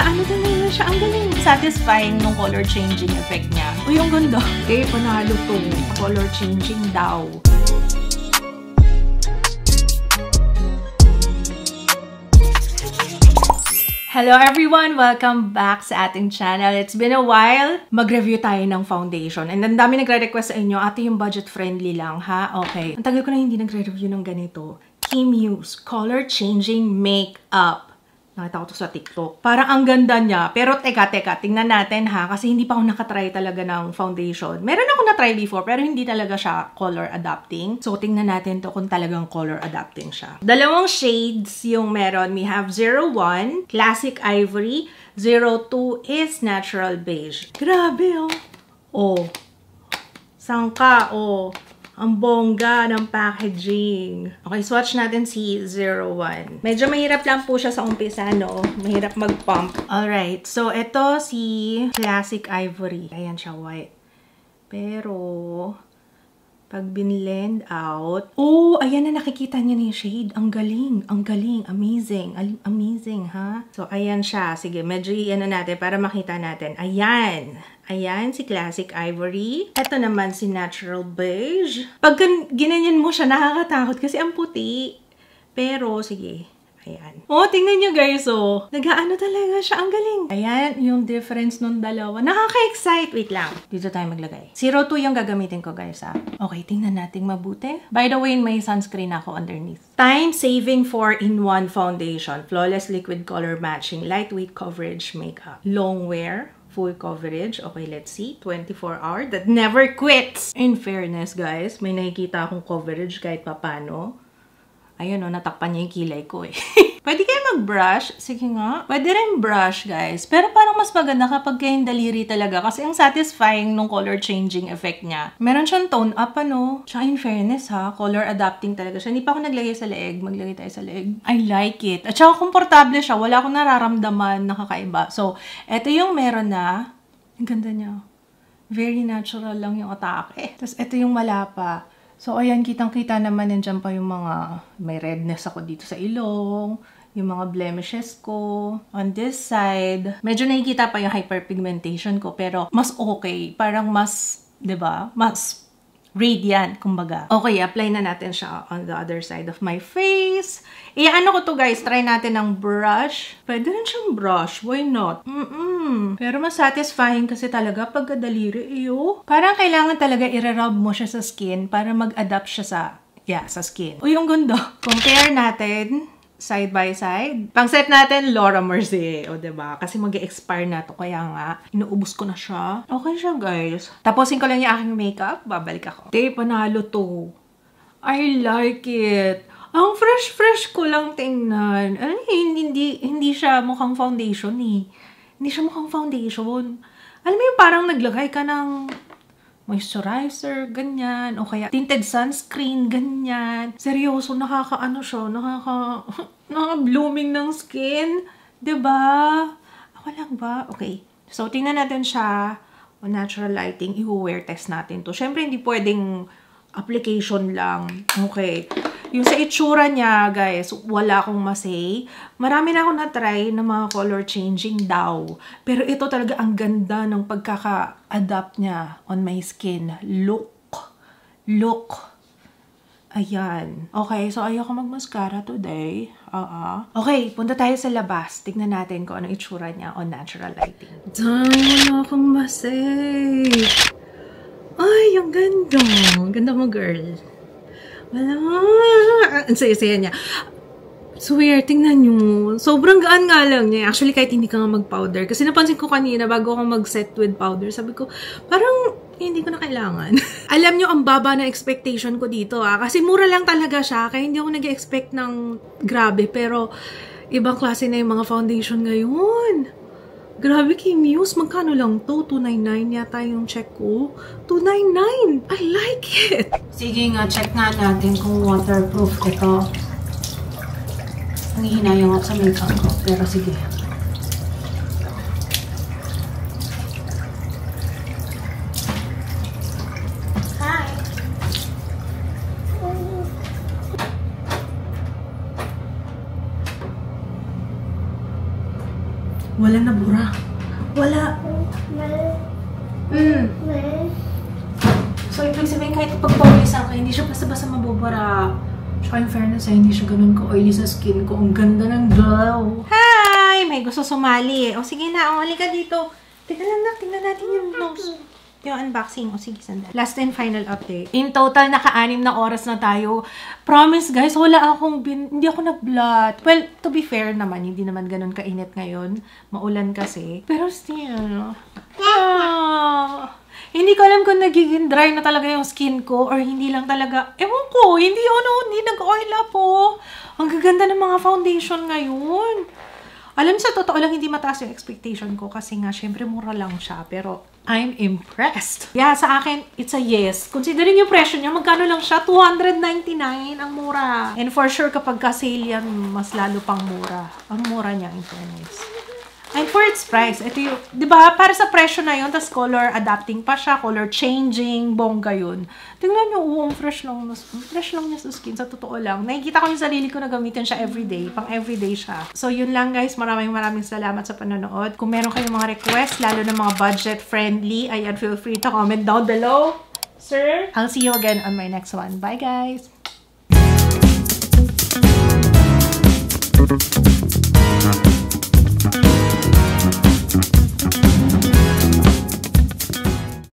Nag-ano talaga siya. Ang galing. Satisfying nung color changing effect niya. Uy, ang ganda. Okay, panalo to. Color changing daw. Hello everyone! Welcome back sa ating channel. It's been a while. Mag-review tayo ng foundation. And ang dami nagre-request sa inyo, ate yung budget-friendly lang, ha? Okay. Ang tagal ko na hindi nagre-review ng ganito. Kim Hughes Color Changing Makeup. Nakita ko to sa TikTok. Parang ang ganda niya. Pero teka, tingnan natin ha. Kasi hindi pa ako nakatry talaga ng foundation. Meron ako na-try before, pero hindi talaga siya color adapting. So, tingnan natin to kung talagang color adapting siya. Dalawang shades yung meron. We have 01, Classic Ivory. 02 is Natural Beige. Grabe oh. Oh. Sangka oh. Ang bongga ng packaging. Okay, swatch natin si 01. Medyo mahirap lang po siya sa umpisa, no? Mahirap mag-pump. Alright, so ito si Classic Ivory. Ayan siya, white. Pero, pag binlend out, oh, ayan na nakikita niya na yung shade. Ang galing, amazing. Amazing, ha? So, ayan siya. Sige, medyo iyan na natin para makita natin. Ayan. Ayan, si Classic Ivory. Ito naman si Natural Beige. Pag ginanyan mo siya, nakakatakot kasi ang puti. Pero, sige. Ayan. Oh, tingnan nyo guys, oh. Nag-aano talaga siya. Ang galing. Ayan, yung difference nung dalawa. Nakaka-excite. Wait lang. Dito tayo maglagay. 02 yung gagamitin ko, guys, ha. Okay, tingnan natin mabuti. By the way, may sunscreen ako underneath. Time-saving 4-in-1 foundation. Flawless liquid color matching. Lightweight coverage makeup. Long wear. Full coverage. Okay, let's see. 24 hour. That never quits! In fairness, guys, may nakikita akong coverage kahit papano. Ayun o, natakpan niya yung kilay ko eh. Pwede kayo mag-brush? Sige nga. Pwede rin brush, guys. Pero parang mas maganda kapag kayong daliri talaga. Kasi ang satisfying nung color changing effect niya. Meron siyang tone up, ano? Tsaka in fairness, ha? Color adapting talaga siya. Hindi pa ako naglagay sa leeg. Maglagay tayo sa leeg. I like it. At saka komportable siya. Wala akong nararamdaman na kakaiba. So, eto yung meron na. Ang ganda niya. Very natural lang yung atake. Tapos, eto yung malapa. So, ayan, kitang-kita naman, nandiyan pa yung mga, may redness ako dito sa ilong, yung mga blemishes ko. On this side, medyo nakikita pa yung hyperpigmentation ko, pero mas okay. Parang mas, 'di ba? Mas radiant, kumbaga. Okay, apply na natin siya on the other side of my face. Ano ko to guys, try natin ng brush. Pwede rin siyang brush, why not? Pero mas satisfying kasi talaga pagkadaliri, iyo. Parang kailangan talaga i-rub mo siya sa skin para mag-adapt siya sa skin. Uy, ang ganda. Compare natin side by side. Pang set natin, Laura Mercier. O, diba? Kasi mag-expire na to. Kaya nga, inuubos ko na siya. Okay siya, guys. Tapusin ko lang yung aking makeup. Babalik ako. Panalo to. I like it. Ang fresh ko lang tingnan. Hindi siya mukhang foundation eh. Hindi siya mukhang foundation. Alam mo yung parang naglagay ka ng moisturizer, ganyan. O kaya tinted sunscreen, ganyan. Seryoso, nakaka-ano siya, nakaka-blooming ng skin. Diba? Ako lang ba? Okay. So, tingnan natin siya on natural lighting. I-wear test natin to. Siyempre, hindi pwedeng application lang. Okay. Yung sa itsura niya, guys, wala akong masay. Marami na akong na-try na mga color changing daw. Pero ito talaga ang ganda ng pagkaka-adapt niya on my skin. Look. Ayan. Okay, so ayoko mag-mascara today. Okay, punta tayo sa labas. Tignan natin kung ano itsura niya on natural lighting. Wala akong masay. Ay, ang ganda. Ang ganda mo, girl. Wala. Ang saya-saya niya. Swear, tingnan nyo. Sobrang gaan nga lang niya. Actually, kahit hindi ka nga mag-powder. Kasi napansin ko kanina, bago ako mag-set with powder, sabi ko, parang hindi ko na kailangan. Alam nyo, ang baba na expectation ko dito. Kasi mura lang talaga siya. Kaya hindi ako nag-expect ng grabe. Pero, ibang klase na yung mga foundation ngayon. Grabe, Kim Hughes. Magkano lang to? 299 yata yung check ko. 299! I like it! Sige nga, check nga natin kung waterproof ito. Nangihinayang ako sa makeup ko. Pero sige. Hi! Wala nabura. Wala. So, ibig sabihin kahit pagpawisan ka, hindi siya basta-basta mabubura. Tsaka in fairness, hindi siya ganun ka-oily sa skin ko. Ang ganda ng glow. Hi! May gusto sumali eh. O sige na, halika dito. Teka lang na, tingnan natin yung nose. Yung unboxing. O sige, sandali. Last and final update. In total, naka-6 na oras na tayo. Promise guys, wala akong hindi ako nag-blot. Well, to be fair naman, hindi naman ganun kainit ngayon. Maulan kasi. Pero still, hindi ko alam kung nagiging dry na talaga yung skin ko or hindi lang talaga. Ewan ko, hindi nag-oil up po. Ang gaganda ng mga foundation ngayon. Alam sa totoo lang, hindi mataas yung expectation ko kasi nga, syempre mura lang siya. Pero I'm impressed. Yeah, sa akin, it's a yes. Considering yung presyo niya, magkano lang siya? $299 ang mura. And for sure, kapag ka-sale yan, mas lalo pang mura. Ang mura niya, in fairness. And for its price, ito yung, di ba, para sa presyo na yun, tas color adapting pa siya, color changing, bongga yun. Tingnan nyo, fresh lang niya sa skin, sa totoo lang. Nakikita ko yung sarili ko na gamitin siya everyday, pang everyday siya. So, yun lang guys, maraming salamat sa panonood. Kung meron kayong mga request, lalo na mga budget-friendly, ayan, feel free to comment down below. Sir, I'll see you again on my next one. Bye guys!